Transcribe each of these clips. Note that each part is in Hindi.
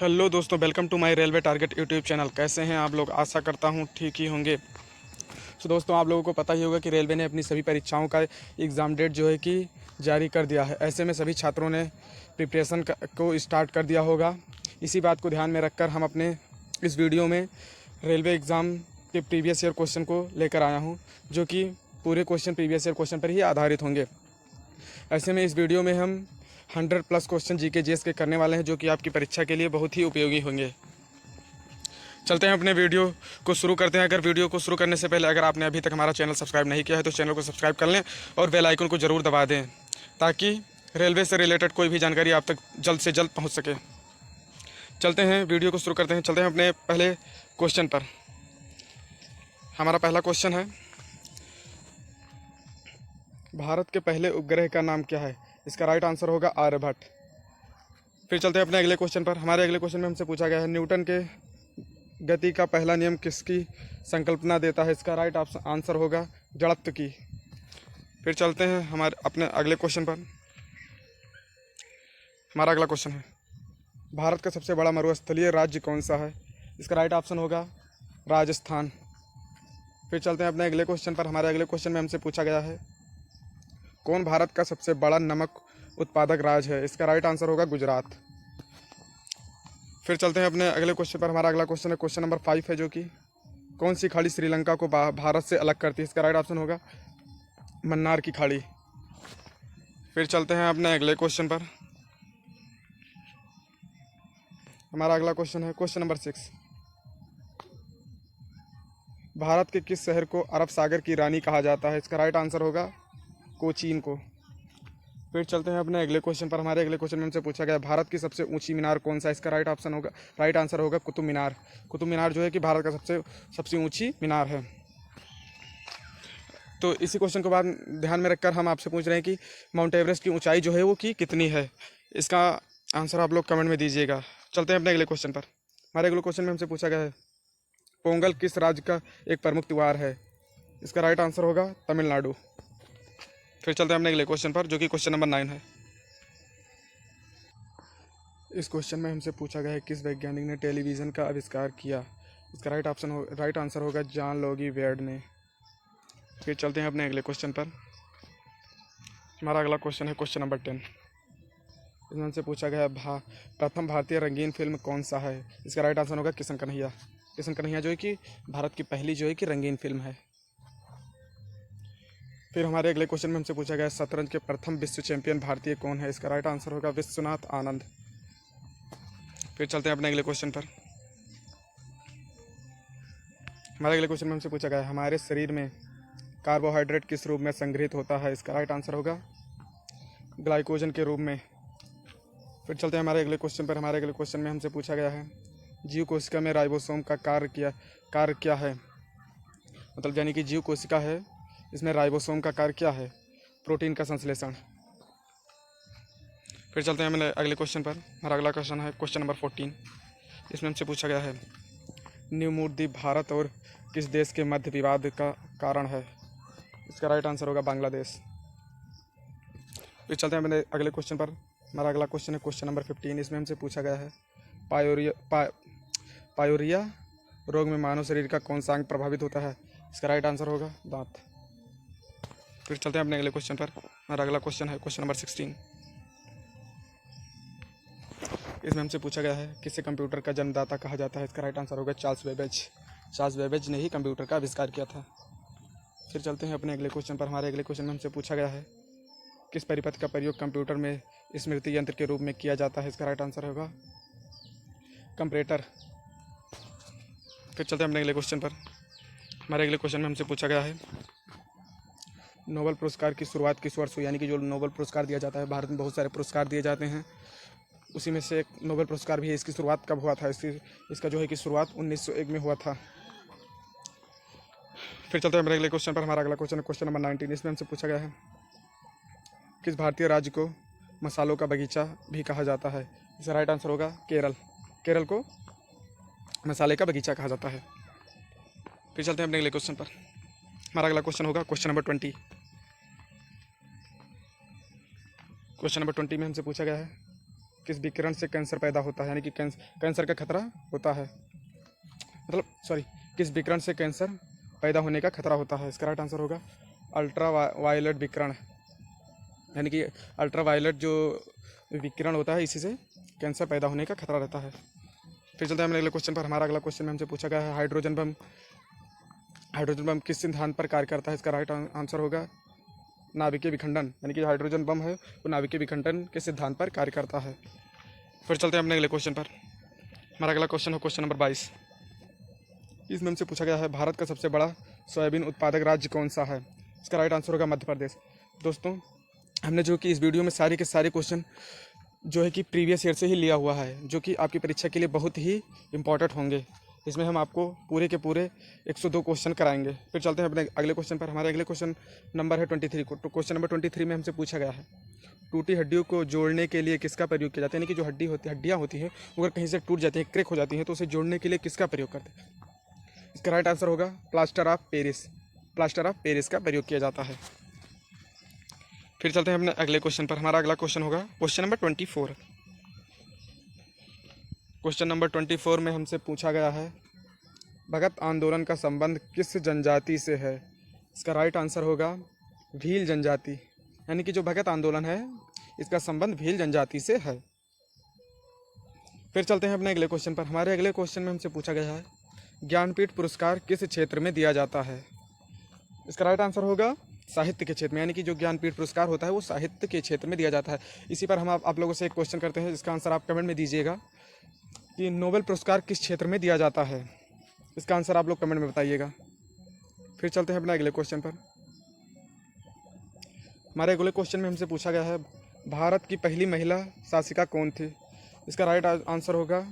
हेलो दोस्तों, welcome to my railway target YouTube channel. कैसे हैं आप लोग? आशा करता हूं ठीक ही होंगे। तो दोस्तों, आप लोगों को पता ही होगा कि रेलवे ने अपनी सभी परीक्षाओं का एग्ज़ाम डेट जो है कि जारी कर दिया है। ऐसे में सभी छात्रों ने प्रिपरेशन को स्टार्ट कर दिया होगा। इसी बात को ध्यान में रखकर हम अपने इस वीडियो में रेलवे एग्ज़ाम के प्रीवियस ईयर क्वेश्चन को लेकर आया हूँ, जो कि पूरे क्वेश्चन प्रीवियस ईयर क्वेश्चन पर ही आधारित होंगे। ऐसे में इस वीडियो में हम 100+ क्वेश्चन जीके जीएस के करने वाले हैं, जो कि आपकी परीक्षा के लिए बहुत ही उपयोगी होंगे। चलते हैं अपने वीडियो को शुरू करते हैं। अगर वीडियो को शुरू करने से पहले अगर आपने अभी तक हमारा चैनल सब्सक्राइब नहीं किया है तो चैनल को सब्सक्राइब कर लें और बेल आइकन को ज़रूर दबा दें, ताकि रेलवे से रिलेटेड कोई भी जानकारी आप तक जल्द से जल्द पहुँच सके। चलते हैं, वीडियो को शुरू करते हैं। चलते हैं अपने पहले क्वेश्चन पर। हमारा पहला क्वेश्चन है, भारत के पहले उपग्रह का नाम क्या है? इसका राइट आंसर होगा आर्यभट्ट। फिर चलते हैं अपने अगले क्वेश्चन पर। हमारे अगले क्वेश्चन में हमसे पूछा गया है, न्यूटन के गति का पहला नियम किसकी संकल्पना देता है? इसका राइट आंसर होगा जड़त्व की। फिर चलते हैं हमारे अपने अगले क्वेश्चन पर। हमारा अगला क्वेश्चन है, भारत का सबसे बड़ा मरुस्थलीय राज्य कौन सा है? इसका राइट ऑप्शन होगा राजस्थान। फिर चलते हैं अपने अगले क्वेश्चन पर। हमारे अगले क्वेश्चन में हमसे पूछा गया है, कौन भारत का सबसे बड़ा नमक उत्पादक राज्य है? इसका राइट आंसर होगा गुजरात। फिर चलते हैं अपने अगले क्वेश्चन पर। हमारा अगला क्वेश्चन है क्वेश्चन नंबर 5 है, जो कि कौन सी खाड़ी श्रीलंका को भारत से अलग करती है? इसका राइट ऑप्शन होगा मन्नार की खाड़ी। फिर चलते हैं अपने अगले क्वेश्चन पर। हमारा अगला क्वेश्चन है क्वेश्चन नंबर 6, भारत के किस शहर को अरब सागर की रानी कहा जाता है? इसका राइट आंसर होगा कोचीन को। फिर चलते हैं अपने अगले क्वेश्चन पर। हमारे अगले क्वेश्चन में हमसे पूछा गया, भारत की सबसे ऊंची मीनार कौन सा है? इसका राइट आंसर होगा कुतुब मीनार। कुतुब मीनार जो है कि भारत का सबसे ऊंची मीनार है। तो इसी क्वेश्चन को बाद ध्यान में रखकर हम आपसे पूछ रहे हैं कि माउंट एवरेस्ट की ऊंचाई जो है वो कि कितनी है? इसका आंसर आप लोग कमेंट में दीजिएगा। चलते हैं अपने अगले क्वेश्चन पर। हमारे अगले क्वेश्चन में हमसे पूछा गया है, पोंगल किस राज्य का एक प्रमुख त्यौहार है? इसका राइट आंसर होगा तमिलनाडु। फिर चलते हैं अपने अगले क्वेश्चन पर, जो कि क्वेश्चन नंबर 9 है। इस क्वेश्चन में हमसे पूछा गया है, किस वैज्ञानिक ने टेलीविज़न का आविष्कार किया? इसका राइट आंसर होगा जॉन लोगी बेयर्ड ने। फिर चलते हैं अपने अगले क्वेश्चन पर। हमारा अगला क्वेश्चन है क्वेश्चन नंबर 10। इसमें हमसे पूछा गया है, प्रथम भारतीय रंगीन फिल्म कौन सा है? इसका राइट आंसर होगा किशन कन्हैया। किशन कन्हैया जो है कि भारत की पहली जो है कि रंगीन फिल्म है। फिर हमारे अगले क्वेश्चन में हमसे पूछा गया, शतरंज के प्रथम विश्व चैंपियन भारतीय कौन है? इसका राइट आंसर होगा विश्वनाथ आनंद। फिर चलते हैं अपने अगले क्वेश्चन पर। हमारे अगले क्वेश्चन में हमसे पूछा गया, हमारे शरीर में कार्बोहाइड्रेट किस रूप में संग्रहित होता है? इसका राइट आंसर होगा ग्लाइकोजन के रूप में। फिर चलते हैं हमारे अगले क्वेश्चन पर। हमारे अगले क्वेश्चन में हमसे पूछा गया है, जीव कोशिका में राइबोसोम का कार्य क्या है? मतलब यानी कि जीव कोशिका है, इसमें राइबोसोम का कार्य क्या है? प्रोटीन का संश्लेषण। फिर चलते हैं हमारे अगले क्वेश्चन पर। हमारा अगला क्वेश्चन है क्वेश्चन नंबर 14। इसमें हमसे पूछा गया है, न्यू मूड द्वीप भारत और किस देश के मध्य विवाद का कारण है? इसका राइट आंसर होगा बांग्लादेश। फिर चलते हैं अपने अगले क्वेश्चन पर। हमारा अगला क्वेश्चन है क्वेश्चन नंबर 15। इसमें हमसे पूछा गया है, पायोरिया रोग में मानव शरीर का कौन सा अंग प्रभावित होता है? इसका राइट आंसर होगा दांत। फिर चलते हैं अपने अगले क्वेश्चन पर। हमारा अगला क्वेश्चन है क्वेश्चन नंबर 16। इसमें हमसे पूछा गया है, किसे कंप्यूटर का जन्मदाता कहा जाता है? इसका राइट आंसर होगा चार्ल्स बेबेज। चार्ल्स बेबेज ने ही कंप्यूटर का आविष्कार किया था। फिर चलते हैं अपने अगले क्वेश्चन पर। हमारे अगले क्वेश्चन में हमसे पूछा गया है, किस परिपथ का प्रयोग कंप्यूटर में स्मृति यंत्र के रूप में किया जाता है? इसका राइट आंसर होगा कंपैरेटर। फिर चलते हैं अपने अगले क्वेश्चन पर। हमारे अगले क्वेश्चन में हमसे पूछा गया है, नोबेल पुरस्कार की शुरुआत किस वर्ष हुई? यानी कि जो नोबेल पुरस्कार दिया जाता है, भारत में बहुत सारे पुरस्कार दिए जाते हैं, उसी में से एक नोबेल पुरस्कार भी है। इसकी शुरुआत कब हुआ था? इसका जो है कि शुरुआत 1901 में हुआ था। फिर चलते हैं हमारे अगले क्वेश्चन पर। हमारा अगला क्वेश्चन है क्वेश्चन नंबर 19। इसमें हमसे पूछा गया है, किस भारतीय राज्य को मसालों का बगीचा भी कहा जाता है? इसका राइट आंसर होगा केरल। केरल को मसाले का बगीचा कहा जाता है। फिर चलते हैं अपने अगले क्वेश्चन पर। हमारा अगला क्वेश्चन होगा क्वेश्चन नंबर 20। क्वेश्चन नंबर 20 में हमसे पूछा गया है, किस विकिरण से कैंसर पैदा होता है, यानी कि कैंसर का खतरा होता है, मतलब सॉरी, किस विकिरण से कैंसर पैदा होने का खतरा होता है। इसका राइट आंसर होगा अल्ट्रा वायलेट विकिरण, यानी कि अल्ट्रा वायलेट जो विकिरण होता है इसी से कैंसर पैदा होने का खतरा रहता है। फिर चलते हैं अपने अगले क्वेश्चन पर। हमारा अगला क्वेश्चन में हमसे पूछा गया है हाइड्रोजन बम किस सिद्धांत पर कार्य करता है। इसका राइट आंसर होगा नाभिकीय विखंडन, यानी कि हाइड्रोजन बम है वो नाभिकीय विखंडन के सिद्धांत पर कार्य करता है। फिर चलते हैं अपने अगले क्वेश्चन पर। हमारा अगला क्वेश्चन है क्वेश्चन नंबर 22। इसमें हमसे पूछा गया है भारत का सबसे बड़ा सोयाबीन उत्पादक राज्य कौन सा है। इसका राइट आंसर होगा मध्य प्रदेश। दोस्तों हमने जो कि इस वीडियो में सारे के सारे क्वेश्चन जो है कि प्रीवियस ईयर से ही लिया हुआ है, जो कि आपकी परीक्षा के लिए बहुत ही इंपॉर्टेंट होंगे। इसमें हम आपको पूरे के पूरे 102 क्वेश्चन कराएंगे। फिर चलते हैं अपने अगले क्वेश्चन पर। हमारे अगले क्वेश्चन नंबर है 23। क्वेश्चन नंबर 23 में हमसे पूछा गया है टूटी हड्डियों को जोड़ने के लिए किसका प्रयोग किया जाता है, यानी कि जो हड्डियाँ होती हैं अगर कहीं से टूट जाती हैं, क्रैक हो जाती हैं, तो उसे जोड़ने के लिए किसका प्रयोग करते हैं। इसका राइट आंसर होगा प्लास्टर ऑफ पेरिस का प्रयोग किया जाता है। फिर चलते हैं अपने अगले क्वेश्चन पर। हमारा अगला क्वेश्चन होगा क्वेश्चन नंबर 24। क्वेश्चन नंबर 24 में हमसे पूछा गया है भगत आंदोलन का संबंध किस जनजाति से है। इसका राइट आंसर होगा भील जनजाति, यानी कि जो भगत आंदोलन है इसका संबंध भील जनजाति से है। फिर चलते हैं अपने अगले क्वेश्चन पर। हमारे अगले क्वेश्चन में हमसे पूछा गया है ज्ञानपीठ पुरस्कार किस क्षेत्र में दिया जाता है। इसका राइट आंसर होगा साहित्य के क्षेत्र में, यानी कि जो ज्ञानपीठ पुरस्कार होता है वो साहित्य के क्षेत्र में दिया जाता है। इसी पर हम आप लोगों से एक क्वेश्चन करते हैं जिसका आंसर आप कमेंट में दीजिएगा कि नोबेल पुरस्कार किस क्षेत्र में दिया जाता है। इसका आंसर आप लोग कमेंट में बताइएगा। फिर चलते हैं अपने अगले क्वेश्चन पर। हमारे अगले क्वेश्चन में हमसे पूछा गया है भारत की पहली महिला शासिका कौन थी। इसका राइट आंसर होगा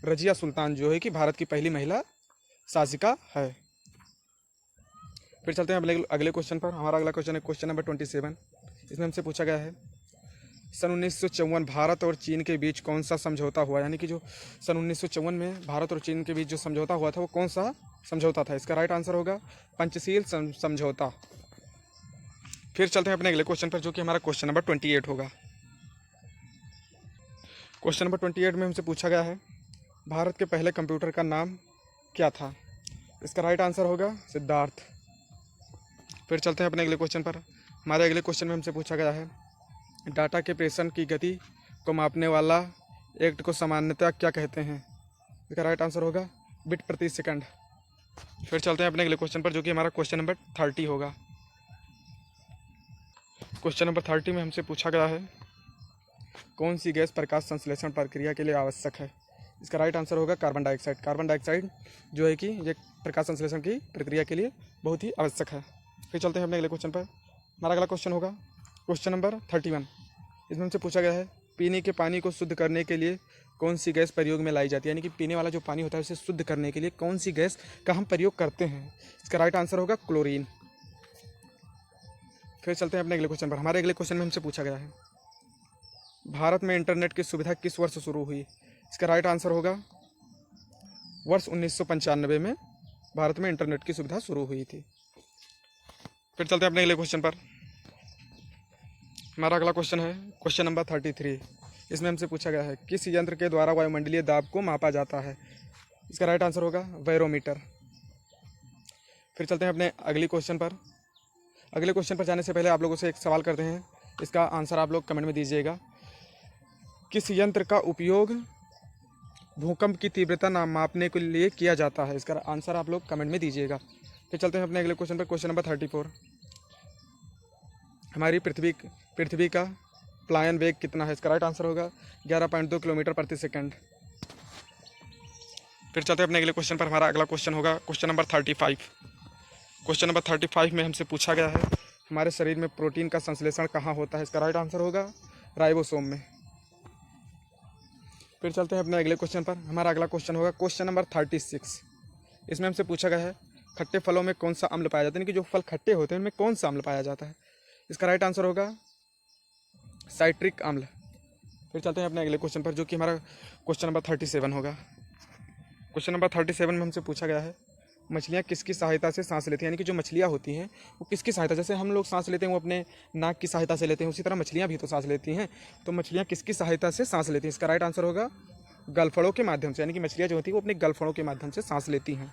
रजिया सुल्तान, जो है कि भारत की पहली महिला शासिका है। फिर चलते हैं अपने अगले क्वेश्चन पर। हमारा अगला क्वेश्चन है क्वेश्चन नंबर 27। इसमें हमसे पूछा गया है सन 1954 भारत और चीन के बीच कौन सा समझौता हुआ, यानी कि जो सन 1954 में भारत और चीन के बीच जो समझौता हुआ था वो कौन सा समझौता था। इसका राइट आंसर होगा पंचशील समझौता। फिर चलते हैं अपने अगले क्वेश्चन पर, जो कि हमारा क्वेश्चन नंबर 28 होगा। क्वेश्चन नंबर 28 में हमसे पूछा गया है भारत के पहले कंप्यूटर का नाम क्या था। इसका राइट आंसर होगा सिद्धार्थ। फिर चलते हैं अपने अगले क्वेश्चन पर। हमारे अगले क्वेश्चन में हमसे पूछा गया है डाटा के प्रेषण की गति को मापने वाला एक्ट को सामान्यतः क्या कहते हैं। इसका राइट आंसर होगा बिट प्रति सेकंड। फिर चलते हैं अपने अगले क्वेश्चन पर, जो कि हमारा क्वेश्चन नंबर 30 होगा। क्वेश्चन नंबर 30 में हमसे पूछा गया है कौन सी गैस प्रकाश संश्लेषण प्रक्रिया के लिए आवश्यक है। इसका राइट आंसर होगा कार्बन डाइऑक्साइड। कार्बन डाइऑक्साइड जो है कि ये प्रकाश संश्लेषण की प्रक्रिया के लिए बहुत ही आवश्यक है। फिर चलते हैं अपने अगले क्वेश्चन पर। हमारा अगला क्वेश्चन होगा क्वेश्चन नंबर 31। इसमें हमसे पूछा गया है पीने के पानी को शुद्ध करने के लिए कौन सी गैस प्रयोग में लाई जाती है, यानी कि पीने वाला जो पानी होता है उसे शुद्ध करने के लिए कौन सी गैस का हम प्रयोग करते हैं। इसका राइट आंसर होगा क्लोरीन। फिर चलते हैं अपने अगले क्वेश्चन पर। हमारे अगले क्वेश्चन में हमसे पूछा गया है भारत में इंटरनेट की सुविधा किस वर्ष शुरू हुई। इसका राइट आंसर होगा वर्ष 1995 में भारत में इंटरनेट की सुविधा शुरू हुई थी। फिर चलते हैं अपने अगले क्वेश्चन पर। हमारा अगला क्वेश्चन है क्वेश्चन नंबर 33। इसमें हमसे पूछा गया है किस यंत्र के द्वारा वायुमंडलीय दाब को मापा जाता है। इसका राइट आंसर होगा बैरोमीटर। फिर चलते हैं अपने अगले क्वेश्चन पर। अगले क्वेश्चन पर जाने से पहले आप लोगों से एक सवाल करते हैं, इसका आंसर आप लोग कमेंट में दीजिएगा। किस यंत्र का उपयोग भूकंप की तीव्रता मापने के लिए किया जाता है। इसका आंसर आप लोग कमेंट में दीजिएगा। फिर चलते हैं अपने अगले क्वेश्चन पर। Question number 34। हमारी पृथ्वी का प्लायन वेग कितना है। इसका राइट आंसर होगा 11.2 किलोमीटर प्रति सेकंड। फिर चलते हैं अपने अगले क्वेश्चन पर। हमारा अगला क्वेश्चन होगा क्वेश्चन नंबर 35। क्वेश्चन नंबर 35 में हमसे पूछा गया है हमारे शरीर में प्रोटीन का संश्लेषण कहाँ होता है। इसका राइट आंसर होगा राइबोसोम में। फिर चलते हैं अपने अगले क्वेश्चन पर। हमारा अगला क्वेश्चन होगा क्वेश्चन नंबर 36। इसमें हमसे पूछा गया है खट्टे फलों में कौन सा अम्ल पाया जाता है, यानी कि जो फल खट्टे होते हैं उनमें कौन सा अम्ल पाया जाता है। इसका राइट आंसर होगा साइट्रिक अम्ल। फिर चलते हैं अपने अगले क्वेश्चन पर, जो कि हमारा क्वेश्चन नंबर 37 होगा। क्वेश्चन नंबर 37 में हमसे पूछा गया है मछलियाँ किसकी सहायता से सांस लेती हैं, यानी कि जो मछलियाँ होती हैं वो किसकी सहायता, जैसे हम लोग सांस लेते हैं वो अपने नाक की सहायता से लेते हैं, उसी तरह मछलियाँ भी तो सांस लेती हैं। तो मछलियाँ किसकी सहायता से सांस लेती हैं, इसका राइट आंसर होगा गलफड़ों के माध्यम से, यानी कि मछलियाँ जो होती हैं वो अपने गलफड़ों के माध्यम से सांस लेती हैं।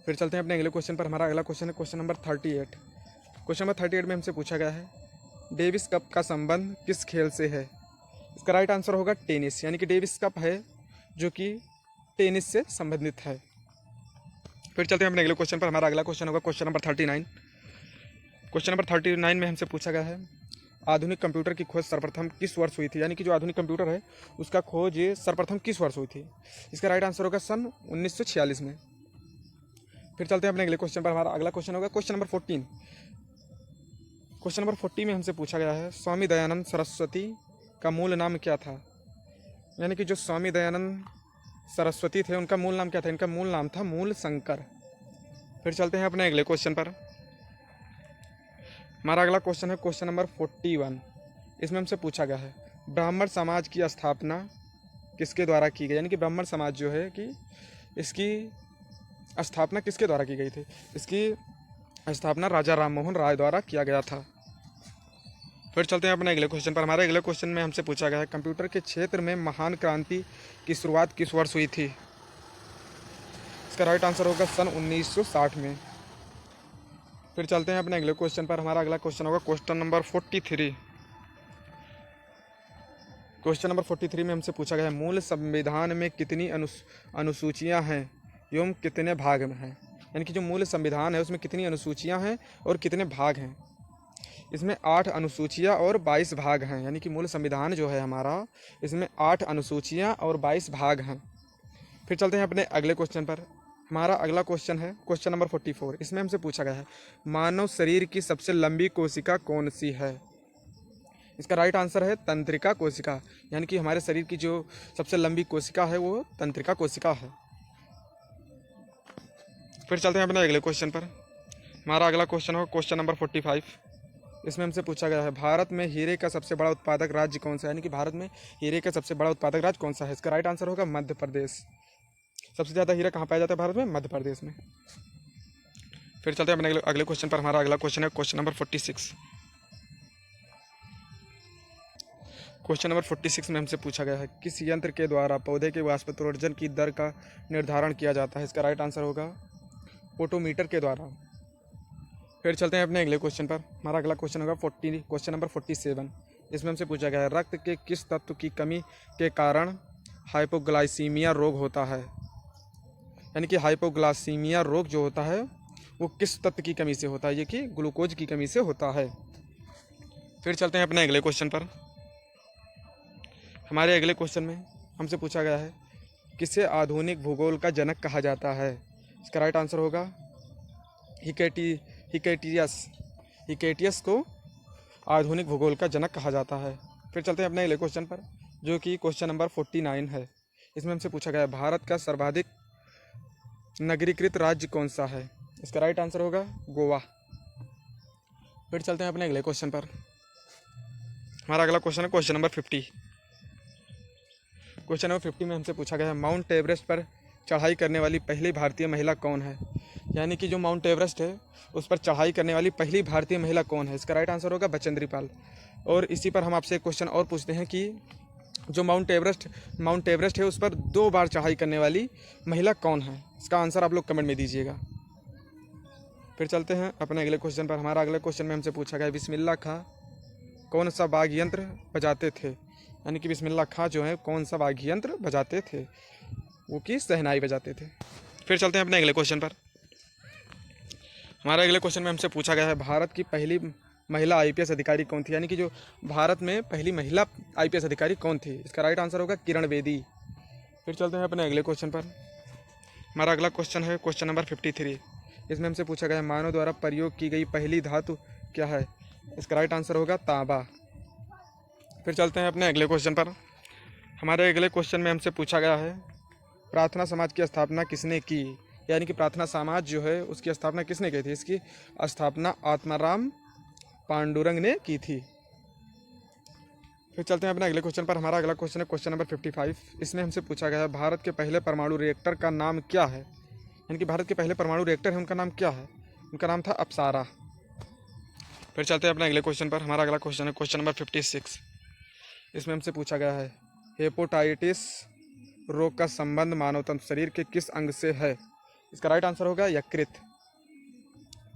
फिर चलते हैं अपने अगले क्वेश्चन पर। हमारा अगला क्वेश्चन है क्वेश्चन नंबर 38। क्वेश्चन नंबर 38 में हमसे पूछा गया है डेविस कप का संबंध किस खेल से है। इसका राइट आंसर होगा टेनिस, यानी कि डेविस कप है जो कि टेनिस से संबंधित है। फिर चलते हैं अपने अगले क्वेश्चन पर। हमारा अगला क्वेश्चन होगा क्वेश्चन नंबर 39। क्वेश्चन नंबर 39 में हमसे पूछा गया है आधुनिक कंप्यूटर की खोज सर्वप्रथम किस वर्ष हुई थी, यानी कि जो आधुनिक कंप्यूटर है उसका खोज सर्वप्रथम किस वर्ष हुई थी। इसका राइट आंसर होगा सन 1946 में। फिर चलते हैं अपने अगले क्वेश्चन पर। हमारा अगला क्वेश्चन होगा क्वेश्चन नंबर 14। क्वेश्चन नंबर 40 में हमसे पूछा गया है स्वामी दयानंद सरस्वती का मूल नाम क्या था, यानी कि जो स्वामी दयानंद सरस्वती थे उनका मूल नाम क्या था। इनका मूल नाम था मूल शंकर। फिर चलते हैं अपने अगले क्वेश्चन पर। हमारा अगला क्वेश्चन है क्वेश्चन नंबर 41। इसमें हमसे पूछा गया है ब्राह्मण समाज की स्थापना किसके द्वारा की गई, यानी कि ब्राह्मण समाज जो है कि इसकी स्थापना किसके द्वारा की गई थी। इसकी स्थापना राजा राम मोहन राय द्वारा किया गया था। फिर चलते हैं अपने अगले क्वेश्चन पर। हमारे अगले क्वेश्चन में हमसे पूछा गया है कंप्यूटर के क्षेत्र में महान क्रांति की शुरुआत किस वर्ष हुई थी। इसका राइट आंसर होगा सन 1960 में। फिर चलते हैं अपने अगले क्वेश्चन पर। हमारा अगला क्वेश्चन होगा क्वेश्चन नंबर 43। क्वेश्चन नंबर 43 में हमसे पूछा गया है मूल संविधान में कितनी अनुसूचियां हैं एवं कितने भाग में हैं, यानी कि जो मूल संविधान है उसमें कितनी अनुसूचियां हैं और कितने भाग हैं। इसमें 8 अनुसूचियां और 22 भाग हैं, यानी कि मूल संविधान जो है हमारा इसमें 8 अनुसूचियां और 22 भाग हैं। फिर चलते हैं अपने अगले क्वेश्चन पर। हमारा अगला क्वेश्चन है क्वेश्चन नंबर 44। इसमें हमसे पूछा गया है मानव शरीर की सबसे लंबी कोशिका कौन सी है। इसका राइट आंसर है तंत्रिका कोशिका, यानी कि हमारे शरीर की जो सबसे लंबी कोशिका है वो तंत्रिका कोशिका है। फिर चलते हैं अपने अगले क्वेश्चन पर। हमारा अगला क्वेश्चन हो क्वेश्चन नंबर 45। इसमें हमसे पूछा गया है भारत में हीरे का सबसे बड़ा उत्पादक राज्य कौन सा है, यानी कि भारत में हीरे का सबसे बड़ा उत्पादक राज्य कौन सा है। इसका राइट आंसर होगा मध्य प्रदेश। सबसे ज़्यादा हीरा कहाँ पाया जाता है भारत में, मध्य प्रदेश में। फिर चलते हैं अपने अगले क्वेश्चन पर। हमारा अगला क्वेश्चन है क्वेश्चन नंबर 46। क्वेश्चन नंबर 46 में हमसे पूछा गया है किस यंत्र के द्वारा पौधे के वाष्पोत्सर्जन की दर का निर्धारण किया जाता है। इसका राइट आंसर होगा फोटोमीटर के द्वारा। फिर चलते हैं अपने अगले क्वेश्चन पर। हमारा अगला क्वेश्चन होगा क्वेश्चन नंबर 47। इसमें हमसे पूछा गया है रक्त के किस तत्व की कमी के कारण हाइपोग्लाइसीमिया रोग होता है, यानी कि हाइपोग्लाइसीमिया रोग जो होता है वो किस तत्व की कमी से होता है, ये कि ग्लूकोज की कमी से होता है। फिर चलते हैं अपने अगले क्वेश्चन पर। हमारे अगले क्वेश्चन में हमसे पूछा गया है किसे आधुनिक भूगोल का जनक कहा जाता है। इसका राइट आंसर होगा हिकेटियस को आधुनिक भूगोल का जनक कहा जाता है। फिर चलते हैं अपने अगले क्वेश्चन पर जो कि क्वेश्चन नंबर 49 है। इसमें हमसे पूछा गया है भारत का सर्वाधिक नगरीकृत राज्य कौन सा है। इसका राइट आंसर होगा गोवा। फिर चलते हैं अपने अगले क्वेश्चन पर। हमारा अगला क्वेश्चन है क्वेश्चन नंबर 50। क्वेश्चन नंबर 50 में हमसे पूछा गया है माउंट एवरेस्ट पर चढ़ाई करने वाली पहली भारतीय महिला कौन है, यानी कि जो माउंट एवरेस्ट है उस पर चढ़ाई करने वाली पहली भारतीय महिला कौन है। इसका राइट आंसर होगा बचेंद्री पाल। और इसी पर हम आपसे एक क्वेश्चन और पूछते हैं कि जो माउंट एवरेस्ट है उस पर 2 बार चढ़ाई करने वाली महिला कौन है। इसका आंसर आप लोग कमेंट में दीजिएगा। फिर चलते हैं अपने अगले क्वेश्चन पर। हमारा अगले क्वेश्चन में हमसे पूछा गया बिस्मिल्लाह खां कौन सा वाद्य यंत्र बजाते थे, यानी कि बिस्मिल्लाह खां जो है कौन सा वाद्य यंत्र बजाते थे, वो कि शहनाई बजाते थे। फिर चलते हैं अपने अगले क्वेश्चन पर। हमारे अगले क्वेश्चन में हमसे पूछा गया है भारत की पहली महिला आईपीएस अधिकारी कौन थी, यानी कि जो भारत में पहली महिला आईपीएस अधिकारी कौन थी। इसका राइट आंसर होगा किरण बेदी। फिर चलते हैं अपने अगले क्वेश्चन पर। हमारा अगला क्वेश्चन है क्वेश्चन नंबर 53। इसमें हमसे पूछा गया है मानव द्वारा प्रयोग की गई पहली धातु क्या है। इसका राइट आंसर होगा तांबा। फिर चलते हैं अपने अगले क्वेश्चन पर। हमारे अगले क्वेश्चन में हमसे पूछा गया है प्रार्थना समाज की स्थापना किसने की, यानी कि प्रार्थना समाज जो है उसकी स्थापना किसने की थी। इसकी स्थापना आत्माराम पांडुरंग ने की थी। फिर चलते हैं अपने अगले क्वेश्चन पर। हमारा अगला क्वेश्चन है क्वेश्चन नंबर 55। इसमें हमसे पूछा गया है भारत के पहले परमाणु रिएक्टर का नाम क्या है, यानी कि भारत के पहले परमाणु रिएक्टर हैं, उनका नाम क्या है? उनका नाम था अप्सारा। फिर चलते हैं अपने अगले क्वेश्चन पर। हमारा अगला क्वेश्चन है क्वेश्चन नंबर 56। इसमें हमसे पूछा गया है हेपेटाइटिस रोग का संबंध मानव तंत्र शरीर के किस अंग से है? इसका राइट आंसर होगा यकृत।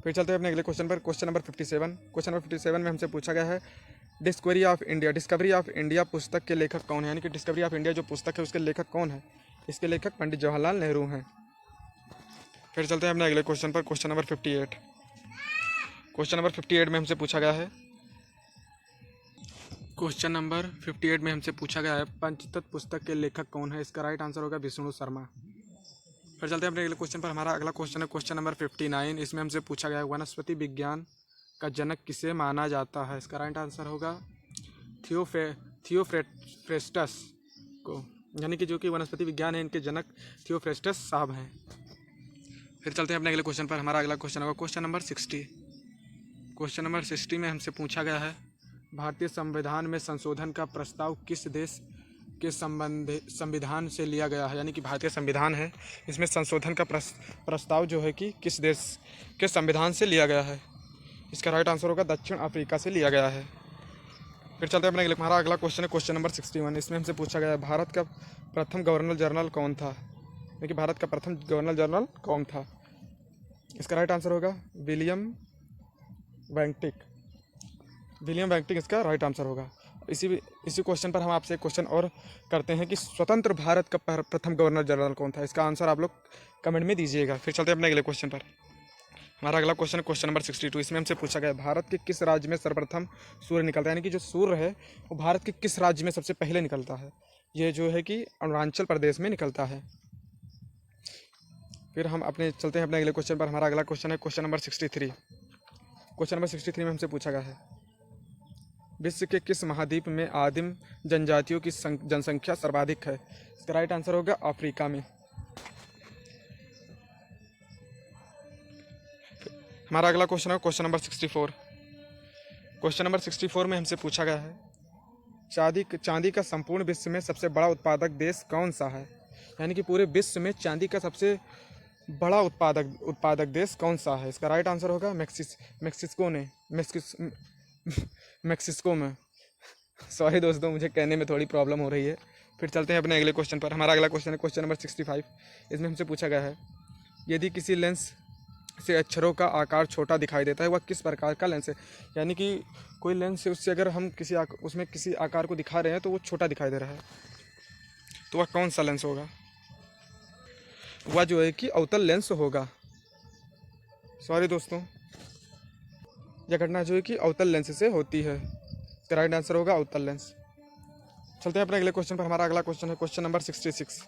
फिर चलते हैं अपने अगले क्वेश्चन पर। Question number 57। क्वेश्चन नंबर 57 में हमसे पूछा गया है डिस्कवरी ऑफ इंडिया पुस्तक के लेखक कौन है? यानी कि डिस्कवरी ऑफ इंडिया जो पुस्तक है उसके लेखक कौन है? इसके लेखक पंडित जवाहरलाल नेहरू हैं। फिर चलते हैं अपने अगले क्वेश्चन पर। Question number 58। क्वेश्चन नंबर 58 में हमसे पूछा गया है पंचतत्व पुस्तक के लेखक कौन है? इसका राइट आंसर होगा विष्णु शर्मा। फिर चलते हैं अपने अगले क्वेश्चन पर। हमारा अगला क्वेश्चन है क्वेश्चन नंबर 59। इसमें हमसे पूछा गया है वनस्पति विज्ञान का जनक किसे माना जाता है? इसका राइट आंसर होगा थियोफ्रेस्टस को, यानी कि जो कि वनस्पति विज्ञान है इनके जनक थियोफ्रेस्टस साहब हैं। फिर चलते हैं अपने अगले क्वेश्चन पर। हमारा अगला क्वेश्चन होगा क्वेश्चन नंबर 60। क्वेश्चन नंबर 60 में हमसे पूछा गया है भारतीय संविधान में संशोधन का प्रस्ताव किस देश के संविधान से लिया गया है? यानी कि भारतीय संविधान है, इसमें संशोधन का प्रस्ताव जो है कि किस देश के संविधान से लिया गया है? इसका राइट आंसर होगा दक्षिण अफ्रीका से लिया गया है। फिर चलते हैं अपने हमारा अगला क्वेश्चन है क्वेश्चन नंबर 61। इसमें हमसे पूछा गया है भारत का प्रथम गवर्नर जनरल कौन था? यानी कि भारत का प्रथम गवर्नर जनरल कौन था? इसका राइट आंसर होगा विलियम बेंटिक। इसका राइट आंसर होगा। इसी क्वेश्चन पर हम आपसे एक क्वेश्चन और करते हैं कि स्वतंत्र भारत का प्रथम गवर्नर जनरल कौन था? इसका आंसर आप लोग कमेंट में दीजिएगा। फिर चलते हैं अपने अगले क्वेश्चन पर। हमारा अगला क्वेश्चन है क्वेश्चन नंबर 62। इसमें हमसे पूछा गया भारत के किस राज्य में सर्वप्रथम सूर्य निकलता है? यानी कि जो सूर्य है वो भारत के किस राज्य में सबसे पहले निकलता है? ये जो है कि अरुणाचल प्रदेश में निकलता है। फिर हम चलते हैं अपने अगले क्वेश्चन पर। हमारा अगला क्वेश्चन है क्वेश्चन नंबर 63। क्वेश्चन नंबर 63 में हमसे पूछा गया है विश्व के किस महाद्वीप में आदिम जनजातियों की जनसंख्या सर्वाधिक है? इसका राइट आंसर होगा अफ्रीका में। हमारा अगला क्वेश्चन है क्वेश्चन नंबर 64। क्वेश्चन नंबर 64 में हमसे पूछा गया है चांदी का संपूर्ण विश्व में सबसे बड़ा उत्पादक देश कौन सा है? यानी कि पूरे विश्व में चांदी का सबसे बड़ा उत्पादक देश कौन सा है? इसका राइट आंसर होगा मैक्सिको में। सॉरी दोस्तों, मुझे कहने में थोड़ी प्रॉब्लम हो रही है। फिर चलते हैं अपने अगले क्वेश्चन पर। हमारा अगला क्वेश्चन है क्वेश्चन नंबर 65। इसमें हमसे पूछा गया है यदि किसी लेंस से अक्षरों का आकार छोटा दिखाई देता है वह किस प्रकार का लेंस है? यानी कि कोई लेंस से उससे अगर हम उसमें किसी आकार को दिखा रहे हैं तो वो छोटा दिखाई दे रहा है, तो वह कौन सा लेंस होगा? वह जो है कि अवतल लेंस होगा। सॉरी दोस्तों, यह घटना जो है कि अवतल लेंस से होती है। इसका राइट आंसर होगा अवतल लेंस। चलते हैं अपने अगले क्वेश्चन पर। हमारा अगला क्वेश्चन है क्वेश्चन नंबर 66।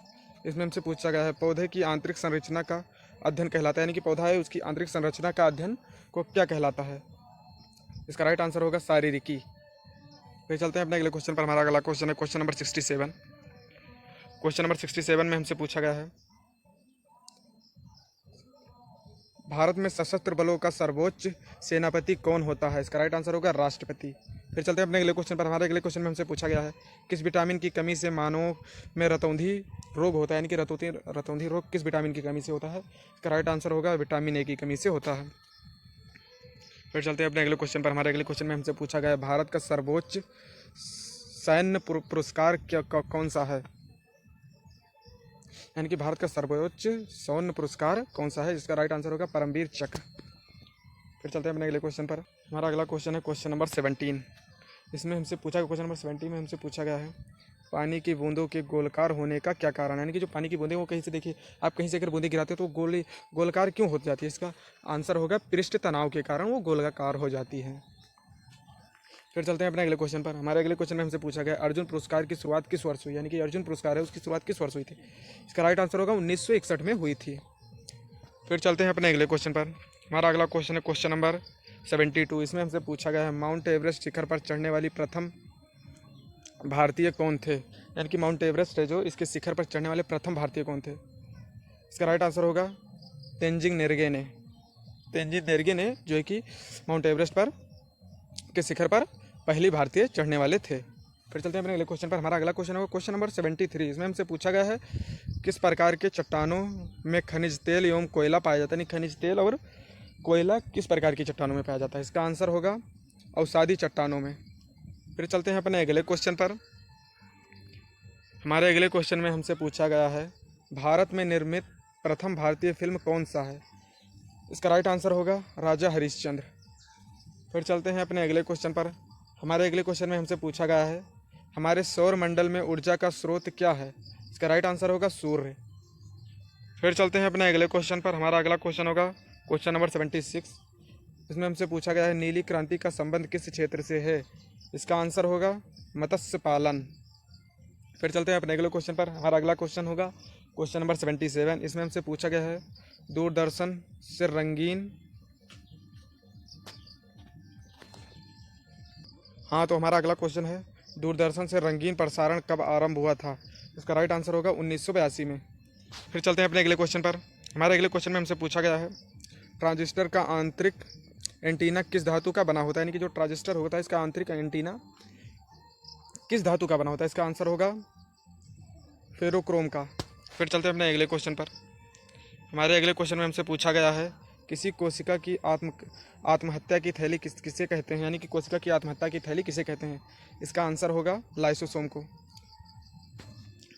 इसमें हमसे पूछा गया है पौधे की आंतरिक संरचना का अध्ययन कहलाता है, यानी कि पौधा है उसकी आंतरिक संरचना का अध्ययन को क्या कहलाता है? इसका राइट आंसर होगा शारीरिकी। फिर चलते हैं अपने अगले क्वेश्चन पर। हमारा अगला क्वेश्चन है क्वेश्चन नंबर 67। क्वेश्चन नंबर 67 में हमसे पूछा गया है भारत में सशस्त्र बलों का सर्वोच्च सेनापति कौन होता है? इसका राइट आंसर होगा राष्ट्रपति। फिर चलते हैं अपने अगले क्वेश्चन पर। हमारे अगले क्वेश्चन में हमसे पूछा गया है किस विटामिन की कमी से मानव में रतौंधी रोग होता है? यानी कि रतौंधी रोग किस विटामिन की कमी से होता है? इसका राइट आंसर होगा विटामिन ए की कमी से होता है। फिर चलते हैं अपने अगले क्वेश्चन पर। हमारे अगले क्वेश्चन में हमसे पूछा गया है भारत का सर्वोच्च सैन्य पुरस्कार कौन सा है? यानी कि भारत का सर्वोच्च सैन्य पुरस्कार कौन सा है? जिसका राइट आंसर होगा परमवीर चक्र। फिर चलते हैं अपने अगले क्वेश्चन पर। हमारा अगला क्वेश्चन है क्वेश्चन नंबर 17। इसमें हमसे पूछा क्वेश्चन नंबर 17 में हमसे पूछा गया है पानी की बूंदों के गोलकार होने का क्या कारण है? यानी कि जो पानी की बूंदें वो कहीं से देखिए आप कहीं से अगर बूंदें गिराते हो तो गोलकार क्यों हो जाती है? इसका आंसर होगा पृष्ठ तनाव के कारण वो गोलाकार हो जाती है। फिर चलते हैं अपने अगले क्वेश्चन पर। हमारे अगले क्वेश्चन में हमसे पूछा गया अर्जुन पुरस्कार की शुरुआत किस वर्ष हुई? यानी कि अर्जुन पुरस्कार है उसकी शुरुआत किस वर्ष हुई थी? इसका राइट आंसर होगा 1961 में हुई थी। फिर चलते हैं अपने अगले क्वेश्चन पर। हमारा अगला क्वेश्चन है क्वेश्चन नंबर 72। इसमें हमसे पूछा गया है माउंट एवरेस्ट शिखर पर चढ़ने वाली प्रथम भारतीय कौन थे? यानी कि माउंट एवरेस्ट है जो इसके शिखर पर चढ़ने वाले प्रथम भारतीय कौन थे? इसका राइट आंसर होगा तेंजिंग नोर्गे ने जो है कि माउंट एवरेस्ट पर के शिखर पर पहली भारतीय चढ़ने वाले थे। फिर चलते हैं अपने अगले क्वेश्चन पर। हमारा अगला क्वेश्चन होगा क्वेश्चन नंबर 73। इसमें हमसे पूछा गया है किस प्रकार के चट्टानों में खनिज तेल एवं कोयला पाया जाता है? यानी खनिज तेल और कोयला किस प्रकार की चट्टानों में पाया जाता है? इसका आंसर होगा अवसादी चट्टानों में। फिर चलते हैं अपने अगले क्वेश्चन पर। हमारे अगले क्वेश्चन में हमसे पूछा गया है भारत में निर्मित प्रथम भारतीय फिल्म कौन सा है? इसका राइट आंसर होगा राजा हरिश्चंद्र। फिर चलते हैं अपने अगले क्वेश्चन पर। हमारे अगले क्वेश्चन में हमसे पूछा गया है हमारे सौर मंडल में ऊर्जा का स्रोत क्या है? इसका राइट आंसर होगा सूर्य। फिर चलते हैं अपने अगले क्वेश्चन पर। हमारा अगला क्वेश्चन होगा क्वेश्चन नंबर 76। इसमें हमसे पूछा गया है नीली क्रांति का संबंध किस क्षेत्र से है? इसका आंसर होगा मत्स्य पालन। फिर चलते हैं अपने अगले क्वेश्चन पर। हमारा अगला क्वेश्चन होगा क्वेश्चन नंबर 77। इसमें हमसे पूछा गया है दूरदर्शन से रंगीन तो हमारा अगला क्वेश्चन है दूरदर्शन से रंगीन प्रसारण कब आरंभ हुआ था? इसका राइट आंसर होगा 1982 में। फिर चलते हैं अपने अगले क्वेश्चन पर। हमारे अगले क्वेश्चन में हमसे पूछा गया है ट्रांजिस्टर का आंतरिक एंटीना किस धातु का बना होता है? यानी कि जो ट्रांजिस्टर होता है इसका आंतरिक एंटीना किस धातु का बना होता है? इसका आंसर होगा फेरोक्रोम का। फिर चलते हैं अपने अगले क्वेश्चन पर। हमारे अगले क्वेश्चन में हमसे पूछा गया है किसी कोशिका की आत्महत्या की थैली किसे कहते हैं? यानी कि कोशिका की आत्महत्या की थैली किसे कहते हैं? इसका आंसर होगा लाइसोसोम को।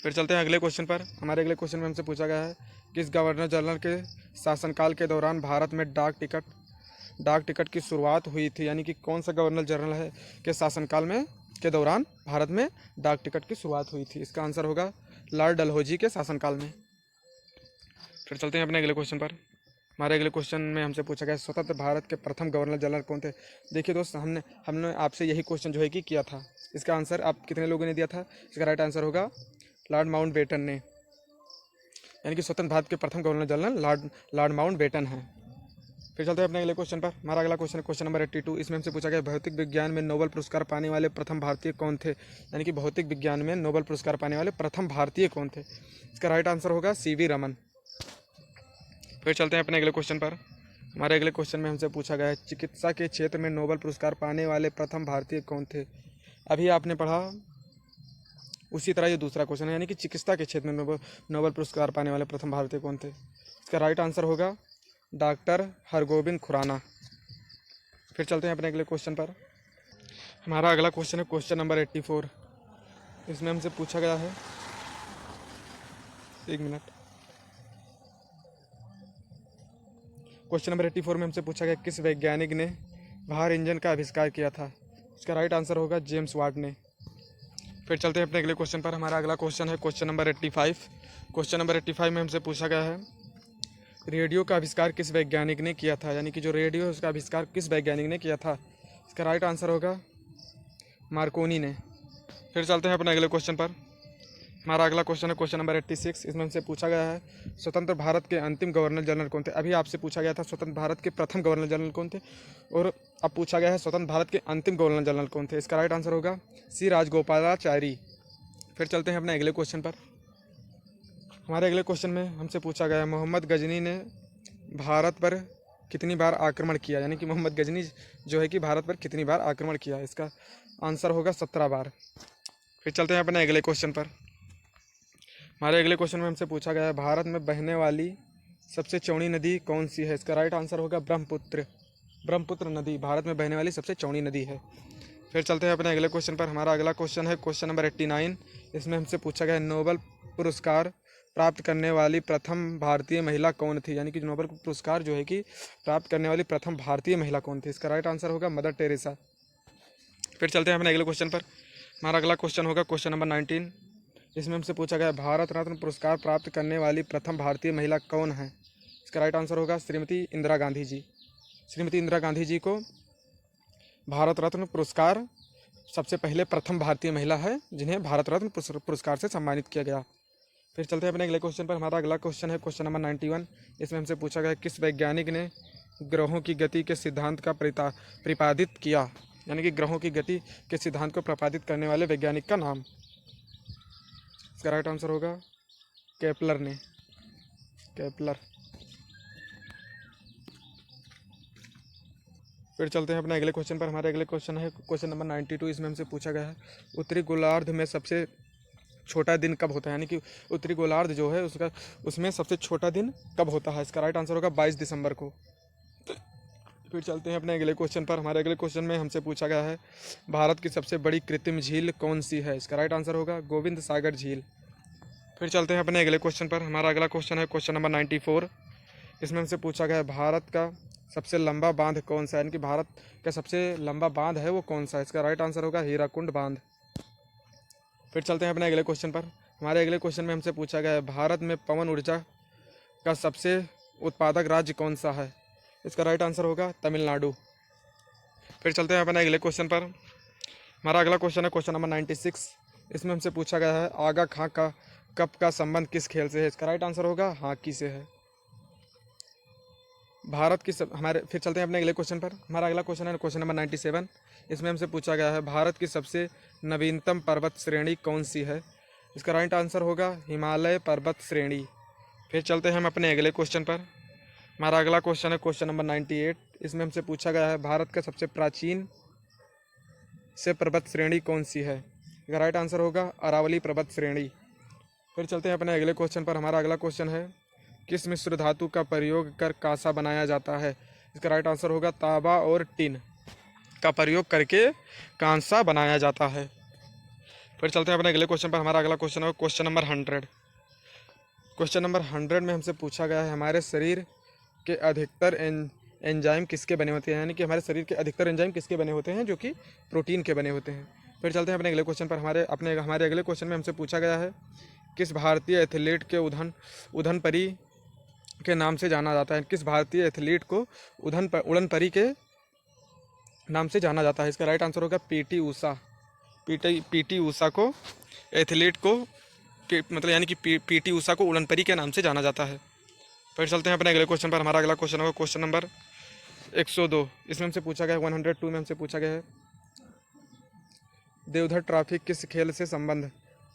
फिर चलते हैं अगले क्वेश्चन पर। हमारे अगले क्वेश्चन में हमसे पूछा गया है किस गवर्नर जनरल के शासनकाल के दौरान भारत में डाक टिकट की शुरुआत हुई थी? यानी कि कौन सा गवर्नर जनरल है के शासनकाल में के दौरान भारत में डाक टिकट की शुरुआत हुई थी? इसका आंसर होगा लॉर्ड डलहौजी के शासनकाल में। फिर चलते हैं अपने अगले क्वेश्चन पर। हमारे अगले क्वेश्चन में हमसे पूछा गया स्वतंत्र भारत के प्रथम गवर्नर जनरल कौन थे? देखिए दोस्त, हमने आपसे यही क्वेश्चन जो है कि किया था। इसका आंसर आप कितने लोगों ने दिया था? इसका राइट आंसर होगा लॉर्ड माउंटबेटन ने। यानी कि स्वतंत्र भारत के प्रथम गवर्नर जनरल लॉर्ड माउंटबेटन हैं। फिर चलते हैं अपने अगले क्वेश्चन पर। हमारा अगला क्वेश्चन है क्वेश्चन नंबर 82। इसमें हमसे पूछा गया भौतिक विज्ञान में नोबेल पुरस्कार पाने वाले प्रथम भारतीय कौन थे? यानी कि भौतिक विज्ञान में नोबेल पुरस्कार पाने वाले प्रथम भारतीय कौन थे? इसका राइट आंसर होगा CV रमन। फिर चलते हैं अपने अगले क्वेश्चन पर। हमारे अगले क्वेश्चन में हमसे पूछा गया है चिकित्सा के क्षेत्र में नोबेल पुरस्कार पाने वाले प्रथम भारतीय कौन थे? अभी आपने पढ़ा उसी तरह ये दूसरा क्वेश्चन है, यानी कि चिकित्सा के क्षेत्र में नोबेल पुरस्कार पाने वाले प्रथम भारतीय कौन थे? इसका राइट आंसर होगा डॉक्टर हरगोविंद खुराना। फिर चलते हैं अपने अगले क्वेश्चन पर। हमारा अगला क्वेश्चन है क्वेश्चन नंबर 84। इसमें हमसे पूछा गया है क्वेश्चन नंबर 84 में हमसे पूछा गया किस वैज्ञानिक ने भार इंजन का आविष्कार किया था? इसका राइट आंसर होगा जेम्स वाट ने। फिर चलते हैं अपने अगले क्वेश्चन पर। हमारा अगला क्वेश्चन है क्वेश्चन नंबर 85। क्वेश्चन नंबर 85 में हमसे पूछा गया है रेडियो का आविष्कार किस वैज्ञानिक ने किया था? यानी कि जो रेडियो है उसका आविष्कार किस वैज्ञानिक ने किया था? इसका राइट आंसर होगा मार्कोनी ने। फिर चलते हैं अपने अगले क्वेश्चन पर। हमारा अगला क्वेश्चन है क्वेश्चन नंबर 86। इसमें हमसे पूछा गया है स्वतंत्र भारत के अंतिम गवर्नर जनरल कौन थे? अभी आपसे पूछा गया था स्वतंत्र भारत के प्रथम गवर्नर जनरल कौन थे, और अब पूछा गया है स्वतंत्र भारत के अंतिम गवर्नर जनरल कौन थे? इसका राइट आंसर होगा C राजगोपालाचारी। फिर चलते हैं अपने अगले क्वेश्चन पर। हमारे अगले क्वेश्चन में हमसे पूछा गया है मोहम्मद गजनी ने भारत पर कितनी बार आक्रमण किया? यानी कि मोहम्मद गजनी जो है कि भारत पर कितनी बार आक्रमण किया? इसका आंसर होगा 17 बार। फिर चलते हैं अपने अगले क्वेश्चन पर। हमारे अगले क्वेश्चन में हमसे पूछा गया है भारत में बहने वाली सबसे चौड़ी नदी कौन सी है? इसका राइट आंसर होगा ब्रह्मपुत्र नदी भारत में बहने वाली सबसे चौड़ी नदी है। फिर चलते हैं अपने अगले क्वेश्चन पर। हमारा अगला क्वेश्चन है क्वेश्चन नंबर 89। इसमें हमसे पूछा गया है नोबेल पुरस्कार प्राप्त करने वाली प्रथम भारतीय महिला कौन थी? यानी कि नोबेल पुरस्कार जो है कि प्राप्त करने वाली प्रथम भारतीय महिला कौन थी? इसका राइट आंसर होगा मदर टेरेसा। फिर चलते हैं अपने अगले क्वेश्चन पर। हमारा अगला क्वेश्चन होगा क्वेश्चन नंबर 19। इसमें हमसे पूछा गया भारत रत्न पुरस्कार प्राप्त करने वाली प्रथम भारतीय महिला कौन है? इसका राइट आंसर होगा श्रीमती इंदिरा गांधी जी। श्रीमती इंदिरा गांधी जी को भारत रत्न पुरस्कार सबसे पहले प्रथम भारतीय महिला है जिन्हें भारत रत्न पुरस्कार से सम्मानित किया गया। फिर चलते हैं अपने अगले क्वेश्चन पर। हमारा अगला क्वेश्चन है क्वेश्चन नंबर 91। इसमें हमसे पूछा गया किस वैज्ञानिक ने ग्रहों की गति के सिद्धांत का प्रतिपादित किया? यानी कि ग्रहों की गति के सिद्धांत को प्रतिपादित करने वाले वैज्ञानिक का नाम? इसका राइट आंसर होगा केपलर ने। फिर चलते हैं अपने अगले क्वेश्चन पर। हमारे अगले क्वेश्चन है क्वेश्चन नंबर 92। इसमें हमसे पूछा गया है उत्तरी गोलार्ध में सबसे छोटा दिन कब होता है, यानी कि उत्तरी गोलार्ध जो है उसका उसमें सबसे छोटा दिन कब होता है? इसका राइट आंसर होगा 22 दिसंबर को। फिर चलते हैं अपने अगले क्वेश्चन पर। हमारे अगले क्वेश्चन में हमसे पूछा गया है भारत की सबसे बड़ी कृत्रिम झील कौन सी है? इसका राइट आंसर होगा गोविंद सागर झील। फिर चलते हैं अपने अगले क्वेश्चन पर। हमारा अगला क्वेश्चन है क्वेश्चन नंबर 94। इसमें हमसे पूछा गया है भारत का सबसे लंबा बांध कौन सा है, यानी कि भारत का सबसे लंबा बांध है वो कौन सा है? इसका राइट आंसर होगा हीराकुंड बांध। फिर चलते हैं अपने अगले क्वेश्चन पर। हमारे अगले क्वेश्चन में हमसे पूछा गया है भारत में पवन ऊर्जा का सबसे उत्पादक राज्य कौन सा है? इसका राइट आंसर होगा तमिलनाडु। फिर चलते हैं अपने अगले क्वेश्चन पर। हमारा अगला क्वेश्चन है क्वेश्चन नंबर 96। इसमें हमसे पूछा गया है आगा खां का कप का संबंध किस खेल से है? इसका राइट आंसर होगा हॉकी से है। भारत की हमारे फिर चलते हैं अपने अगले क्वेश्चन पर। हमारा अगला क्वेश्चन है क्वेश्चन नंबर 97। इसमें हमसे पूछा गया है भारत की सबसे नवीनतम पर्वत श्रेणी कौन सी है? इसका राइट आंसर होगा हिमालय पर्वत श्रेणी। फिर चलते हैं हम अपने अगले क्वेश्चन पर। हमारा अगला क्वेश्चन है क्वेश्चन नंबर 98। इसमें हमसे पूछा गया है भारत का सबसे प्राचीन से पर्वत श्रेणी कौन सी है? इसका राइट आंसर होगा अरावली पर्वत श्रेणी। फिर चलते हैं अपने अगले क्वेश्चन पर। हमारा अगला क्वेश्चन है किस मिश्र धातु का प्रयोग कर कांसा बनाया जाता है? इसका राइट आंसर होगा तांबा और टिन का प्रयोग करके कांसा बनाया जाता है। फिर चलते हैं अपने अगले क्वेश्चन पर। हमारा अगला क्वेश्चन है क्वेश्चन नंबर 100। क्वेश्चन नंबर 100 में हमसे पूछा गया है हमारे शरीर के अधिकतर एंजाइम किसके बने होते हैं, यानी कि हमारे शरीर के अधिकतर एंजाइम किसके बने होते हैं? जो कि प्रोटीन के बने होते हैं। फिर चलते हैं अपने अगले क्वेश्चन पर। हमारे अगले क्वेश्चन में हमसे पूछा गया है किस भारतीय एथलीट के उड़न परी के नाम से जाना जाता है? किस भारतीय एथलीट को उड़न परी के नाम से जाना जाता है? इसका राइट आंसर होगा पीटी ऊषा। पीटी ऊषा को एथलीट को मतलब यानी कि पीटी ऊषा को उड़न परी के नाम से जाना जाता है। फिर चलते हैं अपने अगले क्वेश्चन पर। हमारा अगला क्वेश्चन होगा क्वेश्चन नंबर 102। इसमें हमसे पूछा गया है 102 में हमसे पूछा गया है देवधर ट्रॉफी किस खेल से संबंध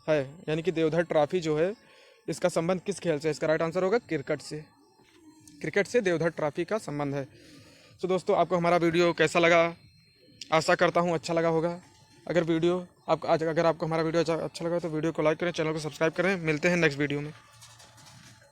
है, यानी कि देवधर ट्रॉफी जो है इसका संबंध किस खेल से? इसका राइट आंसर होगा क्रिकेट से। क्रिकेट से देवधर ट्रॉफी का संबंध है। तो दोस्तों आपको हमारा वीडियो कैसा लगा? आशा करता हूँ अच्छा लगा होगा। अगर आपको हमारा वीडियो अच्छा लगा तो वीडियो को लाइक करें, चैनल को सब्सक्राइब करें। मिलते हैं नेक्स्ट वीडियो में।